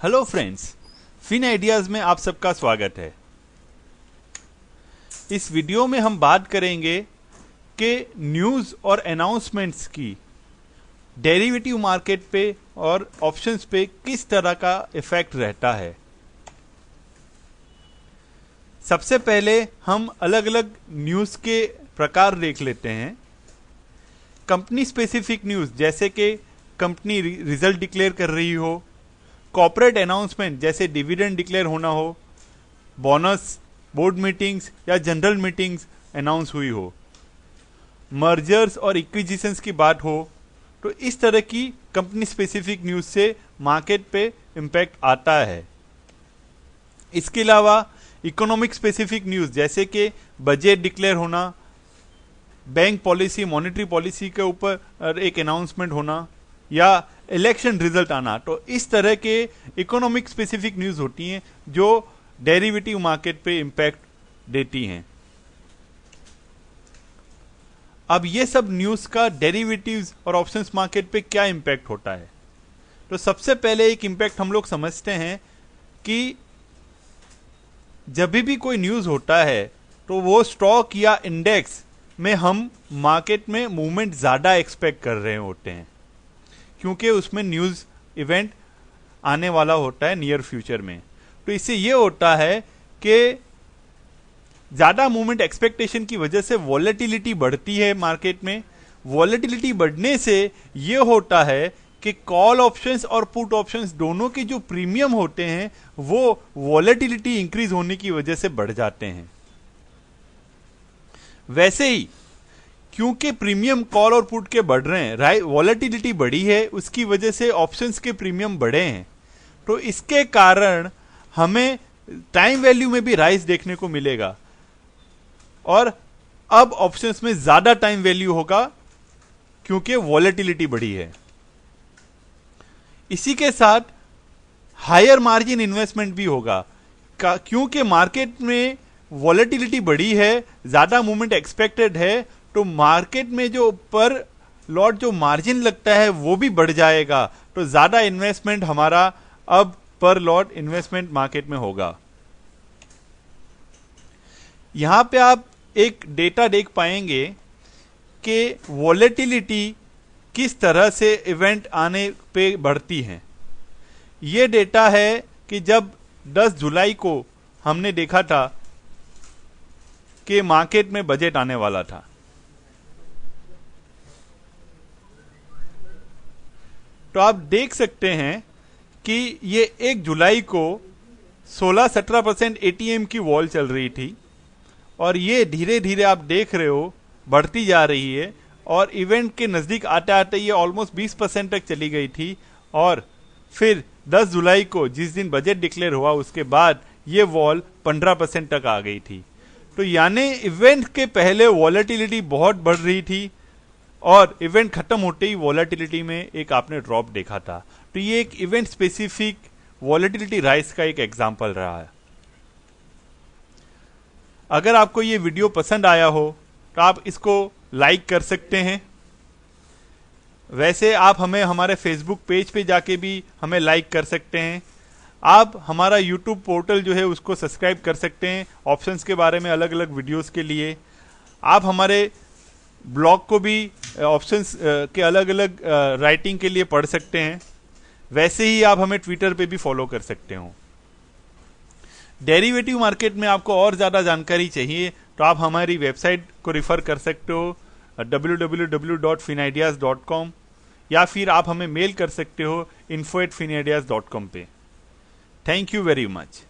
Hello friends, fin ideas में आप सबका स्वागत है। इस वीडियो में हम बात करेंगे कि न्यूज़ और अनाउंसमेंट्स की डेरिवेटिव मार्केट पे और ऑप्शंस पे किस तरह का इफेक्ट रहता है। सबसे पहले हम अलग अलग न्यूज़ के प्रकार देख लेते हैं। कंपनी स्पेसिफिक न्यूज़, जैसे कि कंपनी रिजल्ट डिक्लेयर कर रही हो, कॉर्पोरेट अनाउंसमेंट जैसे डिविडेंड डिक्लेयर होना हो, बोनस, बोर्ड मीटिंग्स या जनरल मीटिंग्स अनाउंस हुई हो, मर्जर्स और इक्विजिशंस की बात हो, तो इस तरह की कंपनी स्पेसिफिक न्यूज़ से मार्केट पे इम्पैक्ट आता है। इसके अलावा इकोनॉमिक स्पेसिफिक न्यूज़ जैसे कि बजट डिक्लेयर होना, बैंक पॉलिसी, मॉनेटरी पॉलिसी के ऊपर एक अनाउंसमेंट होना या इलेक्शन रिजल्ट आना, तो इस तरह के इकोनॉमिक स्पेसिफिक न्यूज़ होती हैं जो डेरिवेटिव मार्केट पे इम्पैक्ट देती हैं। अब ये सब न्यूज़ का डेरिवेटिव्स और ऑप्शंस मार्केट पे क्या इम्पैक्ट होता है, तो सबसे पहले एक इम्पैक्ट हम लोग समझते हैं कि जब भी कोई न्यूज़ होता है तो वो स्टॉक या इंडेक्स में हम मार्केट में मूवमेंट ज़्यादा एक्सपेक्ट कर रहे होते हैं, क्योंकि उसमें न्यूज़ इवेंट आने वाला होता है नियर फ्यूचर में। तो इससे ये होता है कि ज़्यादा मूवमेंट एक्सपेक्टेशन की वजह से वॉलेटिलिटी बढ़ती है मार्केट में। वॉलेटिलिटी बढ़ने से ये होता है कि कॉल ऑप्शंस और पुट ऑप्शंस दोनों के जो प्रीमियम होते हैं वो वॉलेटिलिटी इंक्रीज होने की वजह से बढ़ जाते हैं। वैसे ही क्योंकि प्रीमियम कॉल और पुट के बढ़ रहे हैं, वॉलेटिलिटी बढ़ी है, उसकी वजह से ऑप्शंस के प्रीमियम बढ़े हैं, तो इसके कारण हमें टाइम वैल्यू में भी राइज देखने को मिलेगा और अब ऑप्शंस में ज्यादा टाइम वैल्यू होगा क्योंकि वॉलेटिलिटी बढ़ी है। इसी के साथ हायर मार्जिन इन्वेस्टमेंट भी होगा, क्योंकि मार्केट में वॉलेटिलिटी बढ़ी है, ज्यादा मूवमेंट एक्सपेक्टेड है, तो मार्केट में जो पर लॉट जो मार्जिन लगता है वो भी बढ़ जाएगा, तो ज्यादा इन्वेस्टमेंट हमारा अब पर लॉट इन्वेस्टमेंट मार्केट में होगा। यहां पे आप एक डेटा देख पाएंगे कि वॉलेटिलिटी किस तरह से इवेंट आने पे बढ़ती है। ये डेटा है कि जब 10 जुलाई को हमने देखा था कि मार्केट में बजट आने वाला था, तो आप देख सकते हैं कि ये 1 जुलाई को 16-17% एटीएम की वॉल चल रही थी और ये धीरे धीरे आप देख रहे हो बढ़ती जा रही है और इवेंट के नज़दीक आते आते ये ऑलमोस्ट 20% तक चली गई थी और फिर 10 जुलाई को जिस दिन बजट डिक्लेयर हुआ उसके बाद ये वॉल 15% तक आ गई थी। तो यानी इवेंट के पहले वॉलेटिलिटी बहुत बढ़ रही थी और इवेंट खत्म होते ही वॉलेटिलिटी में एक आपने ड्रॉप देखा था। तो ये एक इवेंट स्पेसिफिक वॉलेटिलिटी राइज का एक एग्जांपल रहा है। अगर आपको ये वीडियो पसंद आया हो तो आप इसको लाइक कर सकते हैं। वैसे आप हमें हमारे फेसबुक पेज पे जाके भी हमें लाइक कर सकते हैं। आप हमारा यूट्यूब पोर्टल जो है उसको सब्सक्राइब कर सकते हैं ऑप्शंस के बारे में अलग अलग वीडियोस के लिए। आप हमारे ब्लॉग को भी ऑप्शंस के अलग अलग राइटिंग के लिए पढ़ सकते हैं। वैसे ही आप हमें ट्विटर पे भी फॉलो कर सकते हो। डेरिवेटिव मार्केट में आपको और ज़्यादा जानकारी चाहिए तो आप हमारी वेबसाइट को रिफ़र कर सकते हो www.finideas.com या फिर आप हमें मेल कर सकते हो info@finideas.com पे। Thank you very much.